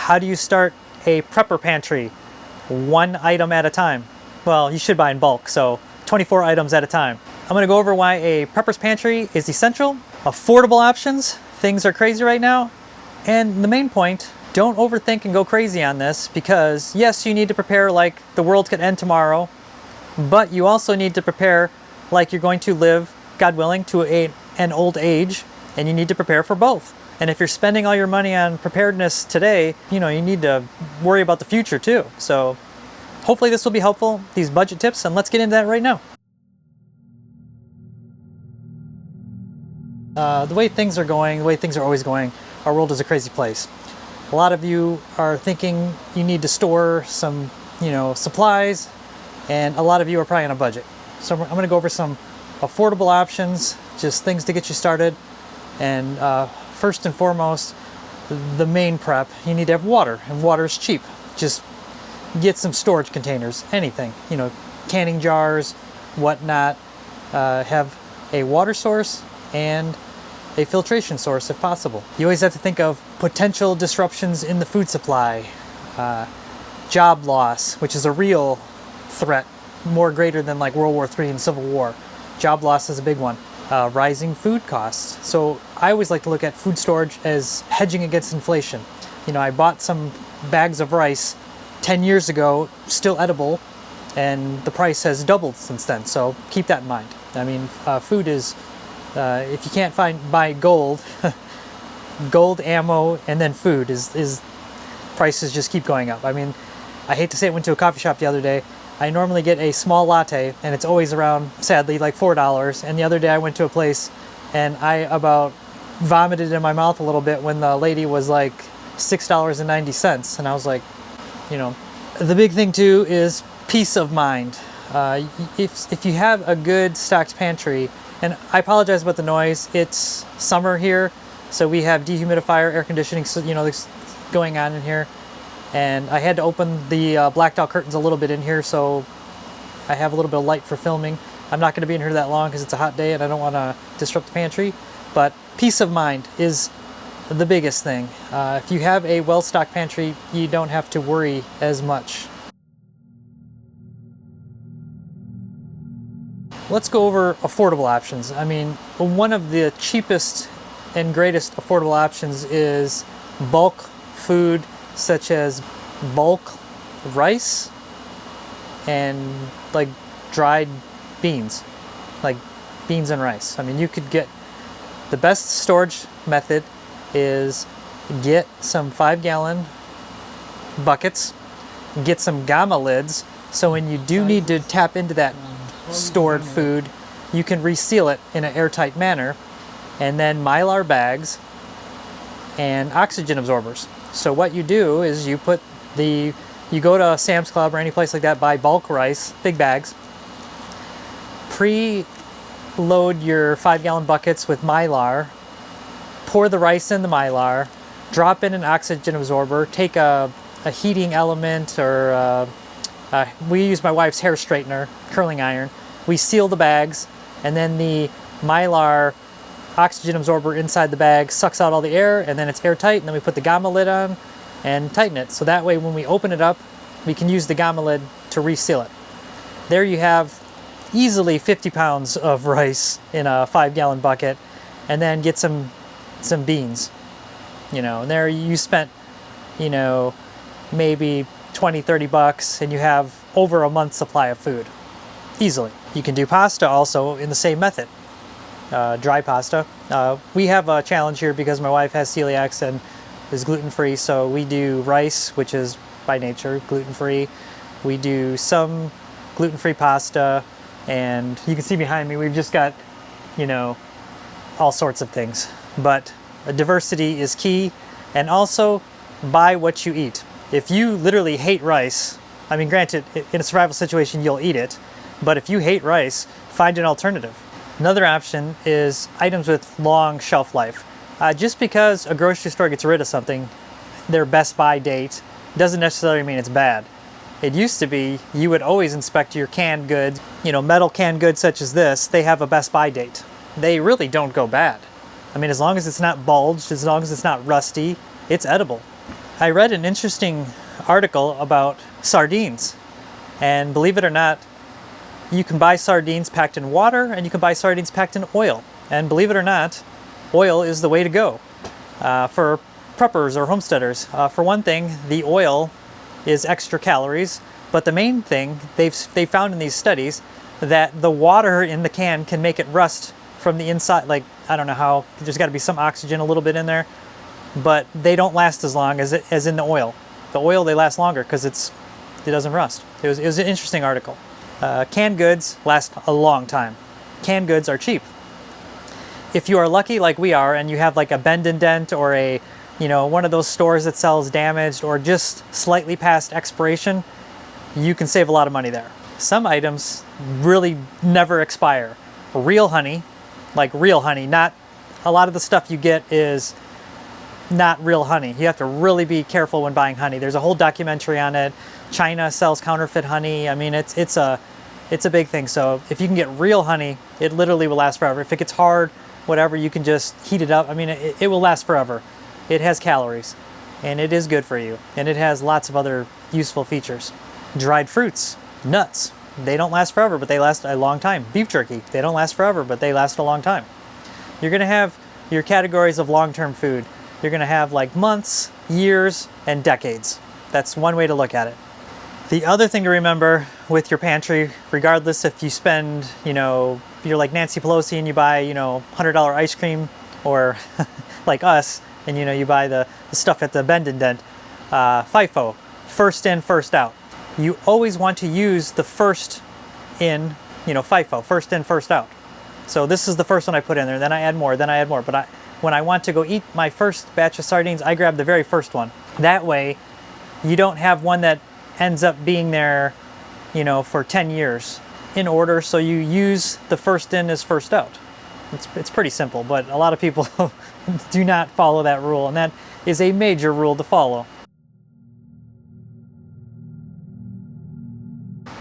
How do you start a prepper pantry? One item at a time. Well, you should buy in bulk, so 24 items at a time. I'm going to go over why a prepper's pantry is essential, affordable options, things are crazy right now, and the main point, don't overthink and go crazy on this, because yes, you need to prepare like the world could end tomorrow, but you also need to prepare like you're going to live, God willing, to an old age, and you need to prepare for both. And if you're spending all your money on preparedness today, you need to worry about the future too. So hopefully this will be helpful, these budget tips, and let's get into that right now. The way things are going, the way things are always going, our world is a crazy place. A lot of you are thinking you need to store some, supplies, and a lot of you are probably on a budget. So I'm going to go over some affordable options, just things to get you started. And first and foremost, the main prep, you need to have water, and water is cheap. Just get some storage containers, anything, canning jars, whatnot. Have a water source and a filtration source if possible. You always have to think of potential disruptions in the food supply, job loss, which is a real threat, more greater than like World War III and Civil War. Job loss is a big one. Rising food costs. So I always like to look at food storage as hedging against inflation. I bought some bags of rice 10 years ago, still edible, and the price has doubled since then. So keep that in mind. I mean, food is, if you can't buy gold, gold, ammo, and then food is prices just keep going up. I mean, I hate to say it, went to a coffee shop the other day. I normally get a small latte, and it's always around, sadly, like $4. And the other day I went to a place, and I about vomited in my mouth a little bit when the lady was like $6.90. And I was like, the big thing too is peace of mind. If you have a good stocked pantry, and I apologize about the noise, it's summer here, so we have dehumidifier, air conditioning, going on in here. And I had to open the blacked out curtains a little bit in here, so I have a little bit of light for filming. I'm not going to be in here that long because it's a hot day and I don't want to disrupt the pantry. But peace of mind is the biggest thing. If you have a well-stocked pantry, you don't have to worry as much. Let's go over affordable options. I mean, one of the cheapest and greatest affordable options is bulk food, such as bulk rice and like dried beans, like beans and rice. I mean, you could get the best storage method is get some 5-gallon buckets, get some gamma lids, so when you do need to tap into that stored food, you can reseal it in an airtight manner, and then Mylar bags and oxygen absorbers. So what you do is you go to Sam's Club or any place like that, buy bulk rice, big bags, pre-load your 5-gallon buckets with Mylar, pour the rice in the Mylar, drop in an oxygen absorber, take a heating element, or we use my wife's hair straightener, curling iron. We seal the bags, and then the Mylar oxygen absorber inside the bag sucks out all the air, and then it's airtight, and then we put the gamma lid on and tighten it. So that way when we open it up, we can use the gamma lid to reseal it. There you have easily 50 pounds of rice in a 5-gallon bucket, and then get some beans. And there you spent, maybe 20-30 bucks, and you have over a month's supply of food easily. You can do pasta also in the same method. Dry pasta. We have a challenge here because my wife has celiacs and is gluten-free, so we do rice, which is by nature gluten-free. We do some gluten-free pasta, and you can see behind me we've just got, all sorts of things. But diversity is key, and also buy what you eat. If you literally hate rice, I mean, granted, in a survival situation you'll eat it, but if you hate rice, find an alternative. Another option is items with long shelf life. Just because a grocery store gets rid of something, their best buy date, doesn't necessarily mean it's bad. It used to be you would always inspect your canned goods. Metal canned goods such as this, they have a best buy date. They really don't go bad. I mean, as long as it's not bulged, as long as it's not rusty, it's edible. I read an interesting article about sardines, and believe it or not, you can buy sardines packed in water and you can buy sardines packed in oil. And believe it or not, oil is the way to go for preppers or homesteaders. For one thing, the oil is extra calories, but the main thing they found in these studies that the water in the can can make it rust from the inside. Like, I don't know how, there's got to be some oxygen a little bit in there, but they don't last as long as in the oil. The oil, they last longer because it doesn't rust. It was an interesting article. Canned goods last a long time. Canned goods are cheap. If you are lucky like we are and you have like a bend and dent or a, one of those stores that sells damaged or just slightly past expiration, you can save a lot of money there. Some items really never expire. Real honey, like real honey, not a lot of the stuff you get is not real honey. You have to really be careful when buying honey. There's a whole documentary on it. China sells counterfeit honey. I mean, it's a big thing. So if you can get real honey, it literally will last forever. If it gets hard, whatever, you can just heat it up. I mean, it will last forever. It has calories, and it is good for you, and it has lots of other useful features. Dried fruits, nuts, they don't last forever, but they last a long time. Beef jerky, they don't last forever, but they last a long time. You're gonna have your categories of long-term food. You're gonna have like months, years, and decades. That's one way to look at it. The other thing to remember with your pantry, regardless if you spend, you're like Nancy Pelosi and you buy, $100 ice cream, or like us, and you buy the stuff at the Bend and Dent, FIFO, first in, first out. You always want to use the first in, FIFO, first in, first out. So this is the first one I put in there, then I add more, then I add more. But when I want to go eat my first batch of sardines, I grab the very first one. That way, you don't have one that ends up being there, for 10 years in order. So you use the first in as first out. It's pretty simple, but a lot of people do not follow that rule, and that is a major rule to follow.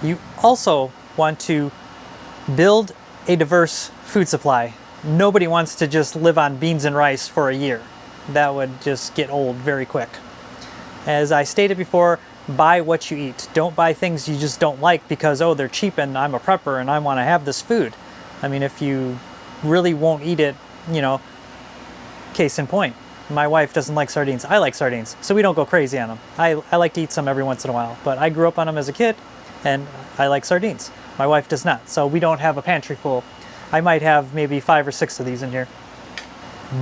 You also want to build a diverse food supply. Nobody wants to just live on beans and rice for a year. That would just get old very quick. As I stated before, buy what you eat. Don't buy things you just don't like because, oh, they're cheap and I'm a prepper and I want to have this food. I mean, if you really won't eat it, case in point, my wife doesn't like sardines. I like sardines, so we don't go crazy on them. I like to eat some every once in a while, but I grew up on them as a kid and I like sardines. My wife does not, so we don't have a pantry full. I might have maybe 5 or 6 of these in here.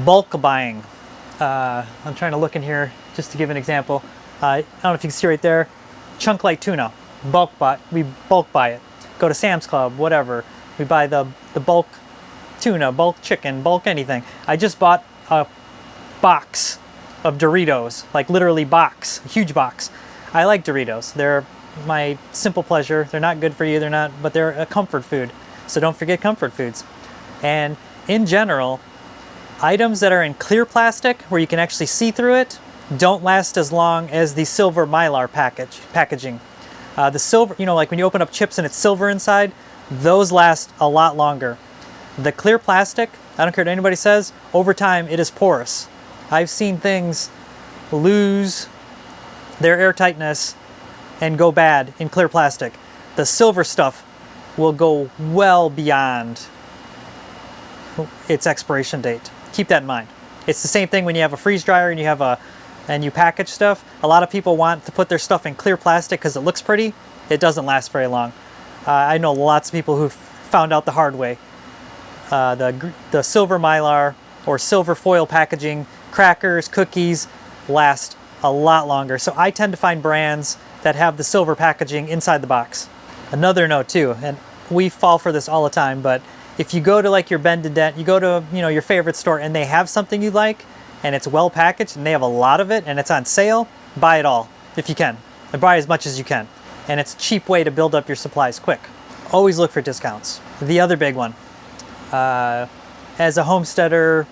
Bulk buying. I'm trying to look in here just to give an example. I don't know if you can see right there. Chunk like tuna. We bulk buy it. Go to Sam's Club, whatever. We buy the bulk tuna, bulk chicken, bulk anything. I just bought a box of Doritos, like literally box, a huge box. I like Doritos. They're my simple pleasure. They're not good for you, but they're a comfort food. So don't forget comfort foods. And in general, items that are in clear plastic where you can actually see through it don't last as long as the silver Mylar packaging. The silver, like when you open up chips and it's silver inside, those last a lot longer. The clear plastic, I don't care what anybody says, over time it is porous. I've seen things lose their airtightness and go bad in clear plastic. The silver stuff will go well beyond its expiration date. Keep that in mind. It's the same thing when you have a freeze dryer and you package stuff. A lot of people want to put their stuff in clear plastic because it looks pretty. It doesn't last very long. I know lots of people who've found out the hard way. The silver Mylar or silver foil packaging, crackers, cookies last a lot longer. So I tend to find brands that have the silver packaging inside the box. Another note too, and we fall for this all the time, but if you go to like your Bend and Dent, you go to your favorite store and they have something you like and it's well packaged and they have a lot of it and it's on sale, buy it all if you can. And buy as much as you can. And it's a cheap way to build up your supplies quick. Always look for discounts. The other big one, as a homesteader,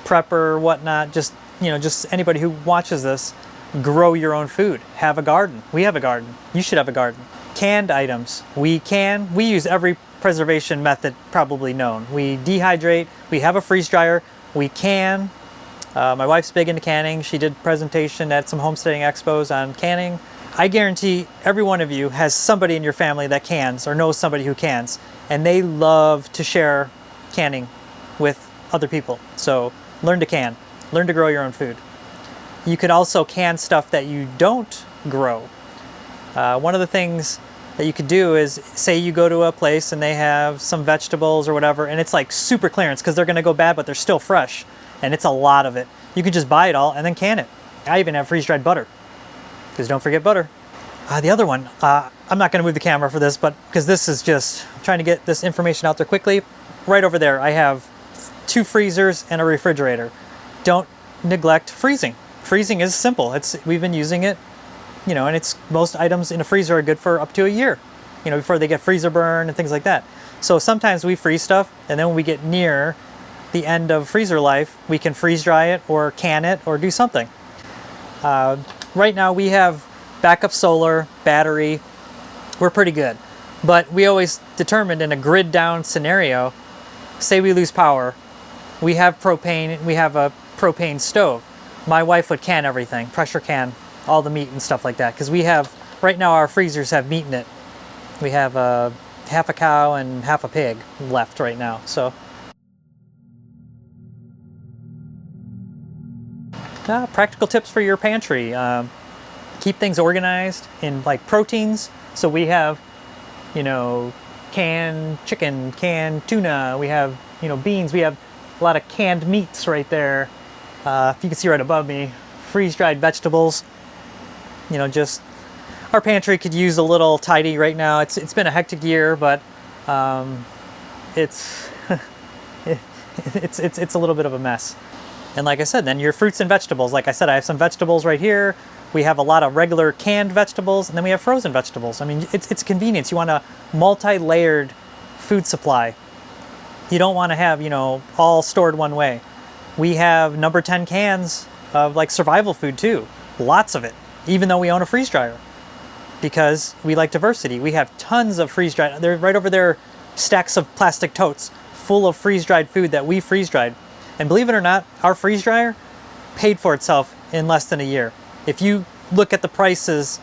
prepper, whatnot, just anybody who watches this, grow your own food. Have a garden. We have a garden. You should have a garden. Canned items. We use every preservation method probably known. We dehydrate, we have a freeze dryer, we can, My wife's big into canning. She did a presentation at some homesteading expos on canning. I guarantee every one of you has somebody in your family that cans or knows somebody who cans, and they love to share canning with other people. So learn to can, learn to grow your own food. You could also can stuff that you don't grow. One of the things that you could do is, say you go to a place and they have some vegetables or whatever, and it's like super clearance because they're going to go bad, but they're still fresh, and it's a lot of it. You could just buy it all and then can it. I even have freeze-dried butter, because don't forget butter. The other one, I'm not going to move the camera for this, but because this is just trying to get this information out there quickly. Right over there, I have 2 freezers and a refrigerator. Don't neglect freezing. Freezing is simple. We've been using it, and most items in a freezer are good for up to a year, before they get freezer burn and things like that. So sometimes we freeze stuff, and then when we get near the end of freezer life, we can freeze dry it or can it or do something. Right now we have backup solar, battery. We're pretty good. But we always determined in a grid down scenario, say we lose power, we have propane, we have a propane stove. My wife would can everything, pressure can all the meat and stuff like that, because right now our freezers have meat in it. We have half a cow and half a pig left right now. So practical tips for your pantry. Keep things organized in like proteins. So we have, canned chicken, canned tuna, we have, beans, we have a lot of canned meats right there. If you can see right above me, freeze-dried vegetables. Just our pantry could use a little tidy right now. It's been a hectic year, but it's it's a little bit of a mess. And like I said, then your fruits and vegetables. Like I said, I have some vegetables right here. We have a lot of regular canned vegetables, and then we have frozen vegetables. I mean, it's convenience. You want a multi-layered food supply. You don't want to have, all stored one way. We have number 10 cans of like survival food too. Lots of it, even though we own a freeze dryer, because we like diversity. We have tons of freeze dried. They're right over there, stacks of plastic totes full of freeze dried food that we freeze dried. And believe it or not, our freeze dryer paid for itself in less than a year. If you look at the prices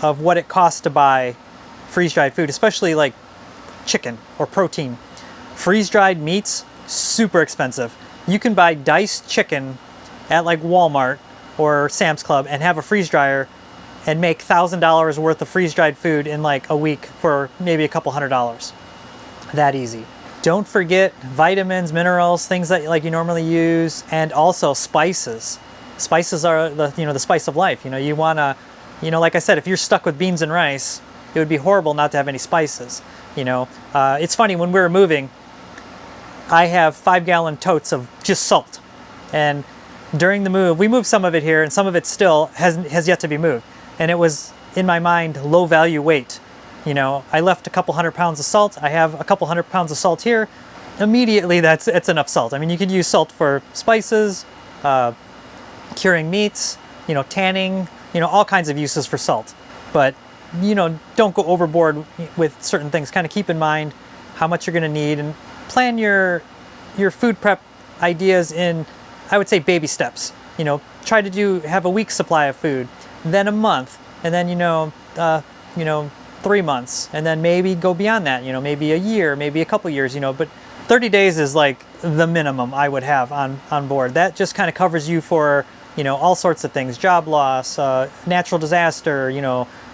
of what it costs to buy freeze-dried food, especially like chicken or protein, freeze-dried meats, super expensive. You can buy diced chicken at like Walmart or Sam's Club and have a freeze dryer and make $1,000 worth of freeze-dried food in like a week for maybe a couple $100. That easy. Don't forget vitamins, minerals, things that like you normally use, and also spices. Spices are the spice of life. You want to, like I said, if you're stuck with beans and rice, it would be horrible not to have any spices. It's funny, when we were moving, I have 5-gallon totes of just salt. And during the move, we moved some of it here and some of it still has yet to be moved. And it was, in my mind, low value weight. I left a couple 100 pounds of salt. I have a couple 100 pounds of salt here. Immediately, it's enough salt. I mean, you could use salt for spices, curing meats, tanning, all kinds of uses for salt. But, don't go overboard with certain things. Kind of keep in mind how much you're going to need and plan your food prep ideas in, I would say, baby steps. Try to have a week's supply of food, then a month, and then, 3 months, and then maybe go beyond that, maybe a year, maybe a couple years, but 30 days is like the minimum I would have on board. That just kind of covers you for, all sorts of things, job loss, natural disaster,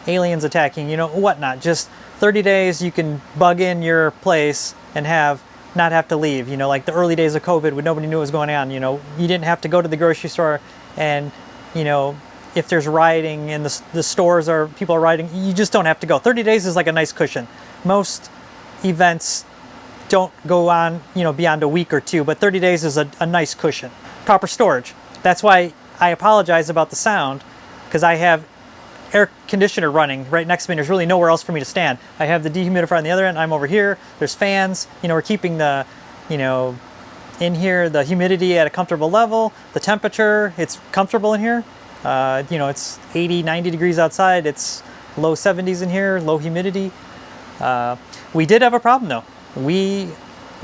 aliens attacking, whatnot. Just 30 days you can bug in your place and not have to leave, like the early days of COVID when nobody knew what was going on. You didn't have to go to the grocery store and, if there's rioting and the stores or people are rioting, you just don't have to go. 30 days is like a nice cushion. Most events don't go on, beyond a week or two, but 30 days is a nice cushion. Proper storage. That's why I apologize about the sound, because I have air conditioner running right next to me. There's really nowhere else for me to stand. I have the dehumidifier on the other end. I'm over here. There's fans. We're keeping the, in here, the humidity at a comfortable level. The temperature, it's comfortable in here. It's 80, 90 degrees outside. It's low 70s in here, low humidity. We did have a problem though. We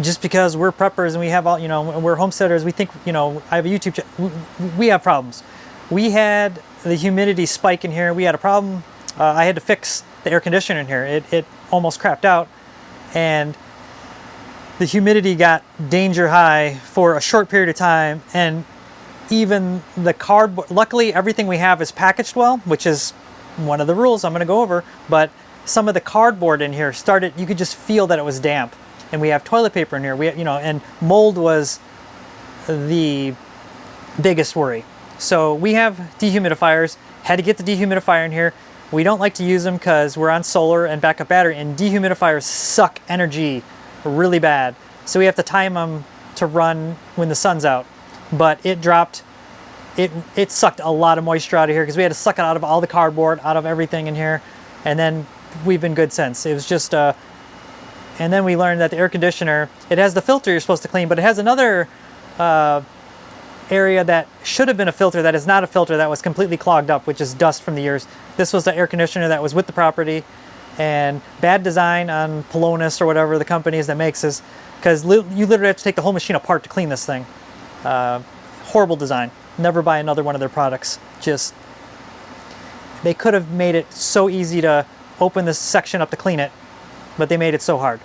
just because we're preppers and we have all, we're homesteaders, we think, I have a YouTube channel, we have problems. We had the humidity spike in here. We had a problem. I had to fix the air conditioner in here. It almost crapped out, and the humidity got danger high for a short period of time. And even the cardboard, luckily everything we have is packaged well, which is one of the rules I'm going to go over, but some of the cardboard in here started, you could just feel that it was damp. And we have toilet paper in here. And mold was the biggest worry. So we have dehumidifiers. Had to get the dehumidifier in here. We don't like to use them because we're on solar and backup battery, and dehumidifiers suck energy really bad. So we have to time them to run when the sun's out. But it dropped, it sucked a lot of moisture out of here because we had to suck it out of all the cardboard, out of everything in here. And then we've been good since. It was just, and then we learned that the air conditioner, it has the filter you're supposed to clean, but it has another area that should have been a filter that is not a filter, that was completely clogged up, which is dust from the years. This was the air conditioner that was with the property, and bad design on Polonus or whatever the company is that makes this, because you literally have to take the whole machine apart to clean this thing. Horrible design. Never buy another one of their products. Just, they could have made it so easy to open this section up to clean it, but they made it so hard.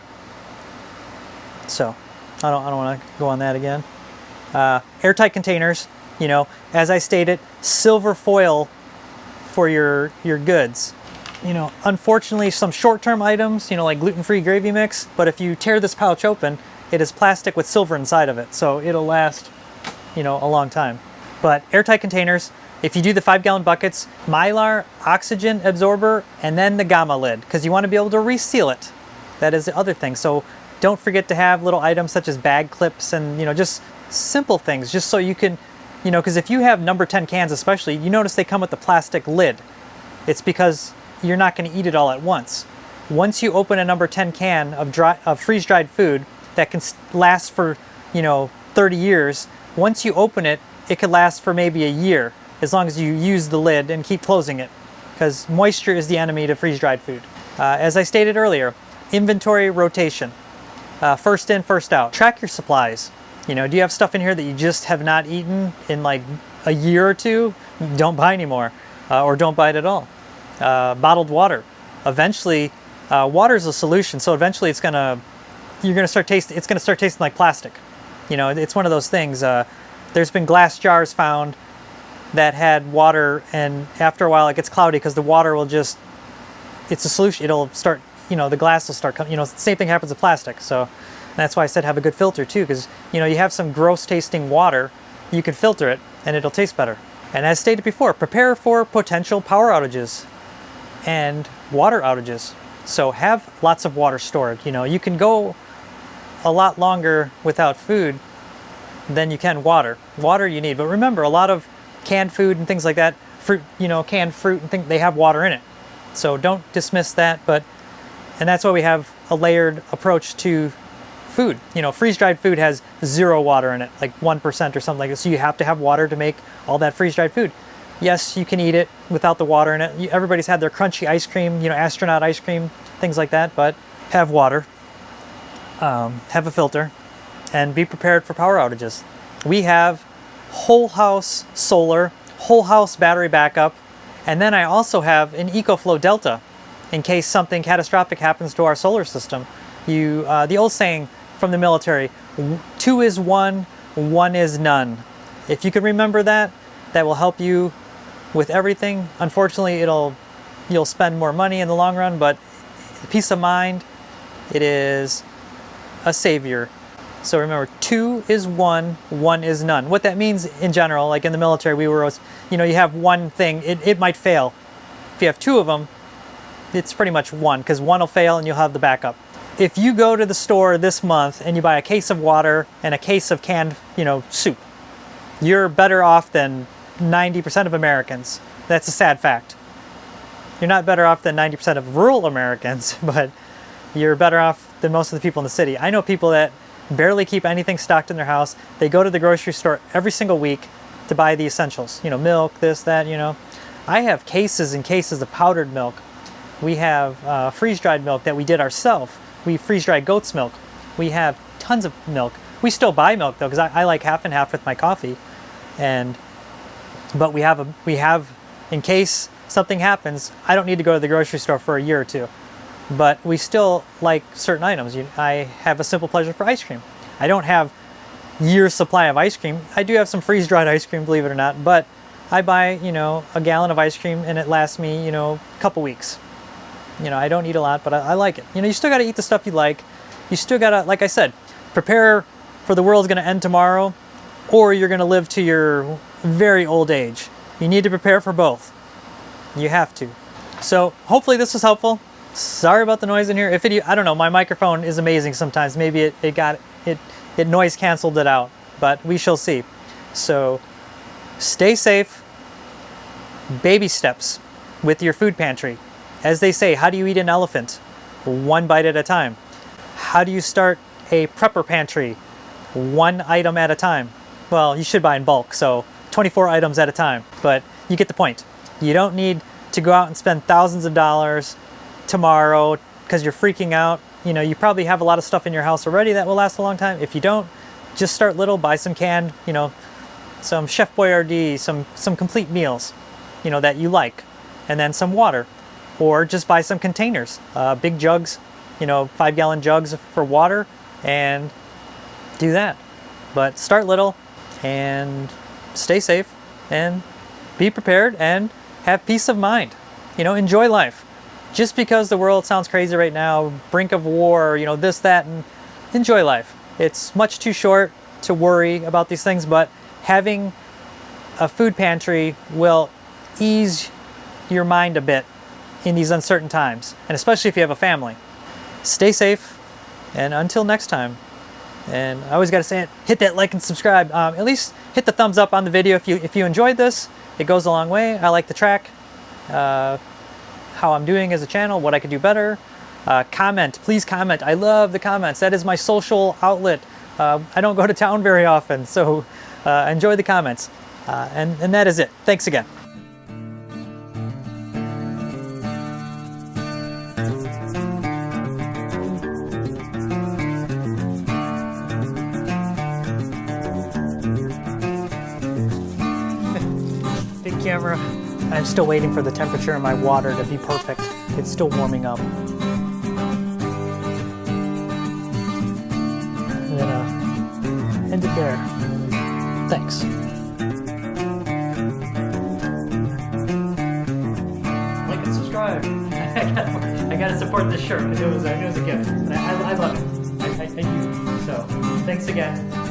So I don't want to go on that again. Airtight containers, as I stated, silver foil for your goods. Unfortunately, some short-term items, like gluten-free gravy mix, but if you tear this pouch open, it is plastic with silver inside of it, so it'll last, a long time. But airtight containers, if you do the 5-gallon buckets, Mylar, oxygen absorber, and then the gamma lid, because you want to be able to reseal it. That is the other thing. So don't forget to have little items such as bag clips and, just simple things, just so you can, because if you have number 10 cans especially, you notice they come with the plastic lid. It's because you're not going to eat it all at once. Once you open a number 10 can of freeze-dried food that can last for, 30 years, once you open it, it could last for maybe a year, as long as you use the lid and keep closing it, because moisture is the enemy to freeze-dried food. As I stated earlier, inventory rotation. First in, first out. Track your supplies. Do you have stuff in here that you just have not eaten in like a year or two? Don't buy anymore, or don't buy it at all. Bottled water. Eventually, water is a solution. So eventually, it's gonna start tasting like plastic. It's one of those things. There's been glass jars found that had water, and after a while, it gets cloudy because the water will just. It's a solution. It'll start. The glass will start coming. The same thing happens with plastic. So. That's why I said have a good filter too, because you have some gross tasting water, you can filter it and it'll taste better. And as stated before, prepare for potential power outages and water outages. So have lots of water stored. You can go a lot longer without food than you can water. Water you need, but remember, a lot of canned food and things like that, fruit, canned fruit and things, they have water in it. So don't dismiss that, and that's why we have a layered approach to food. Freeze-dried food has 0 water in it, like 1% or something like this. So you have to have water to make all that freeze-dried food. Yes, you can eat it without the water in it. Everybody's had their crunchy ice cream, astronaut ice cream, things like that, but have water, have a filter, and be prepared for power outages. We have whole house solar, whole house battery backup, and then I also have an EcoFlow Delta in case something catastrophic happens to our solar system. The old saying from the military, 2 is 1, 1 is none. If you can remember that, that will help you with everything. Unfortunately, you'll spend more money in the long run, but peace of mind, it is a savior. So remember, 2 is 1, 1 is none. What that means in general, like in the military, you have one thing, it might fail. If you have 2 of them, it's pretty much 1, because 1 will fail and you'll have the backup. If you go to the store this month and you buy a case of water and a case of canned, soup, you're better off than 90% of Americans. That's a sad fact. You're not better off than 90% of rural Americans, but you're better off than most of the people in the city. I know people that barely keep anything stocked in their house. They go to the grocery store every single week to buy the essentials. Milk, this, that, I have cases and cases of powdered milk. We have freeze-dried milk that we did ourselves. We freeze-dried goat's milk. We have tons of milk. We still buy milk though, because I like half and half with my coffee, but we have in case something happens, I don't need to go to the grocery store for a year or two. But we still like certain items. I have a simple pleasure for ice cream. I don't have year's supply of ice cream. I do have some freeze-dried ice cream, believe it or not, but I buy, you know, a gallon of ice cream and it lasts me, you know, a couple weeks. You know, I don't eat a lot, but I like it. You know, you still got to eat the stuff you like. You still got to, like I said, prepare for the world's going to end tomorrow, or you're going to live to your very old age. You need to prepare for both. You have to. So hopefully this was helpful. Sorry about the noise in here. I don't know, my microphone is amazing sometimes. Maybe it noise canceled it out, but we shall see. So stay safe. Baby steps with your food pantry. As they say, how do you eat an elephant? One bite at a time. How do you start a prepper pantry? One item at a time. Well, you should buy in bulk, so 24 items at a time, but you get the point. You don't need to go out and spend thousands of dollars tomorrow because you're freaking out. You know, you probably have a lot of stuff in your house already that will last a long time. If you don't, just start little, buy some canned, you know, some Chef Boyardee, some complete meals, you know, that you like, and then some water, or just buy some containers, big jugs, you know, 5-gallon jugs for water, and do that. But start little and stay safe and be prepared and have peace of mind. You know, enjoy life. Just because the world sounds crazy right now, brink of war, you know, this, that, and enjoy life. It's much too short to worry about these things, but having a food pantry will ease your mind a bit in these uncertain times, and especially if you have a family. Stay safe, and until next time. And I always got to say it, hit that like and subscribe. At least hit the thumbs up on the video if you enjoyed this. It goes a long way. I like to track how I'm doing as a channel, what I could do better. Comment, please comment. I love the comments. That is my social outlet. I don't go to town very often, so enjoy the comments. And that is it. Thanks again. Big camera. I'm still waiting for the temperature in my water to be perfect. It's still warming up. I'm gonna end it there. Thanks. Like and subscribe. I gotta support this shirt. It was a gift. I love it. I do. So thanks again.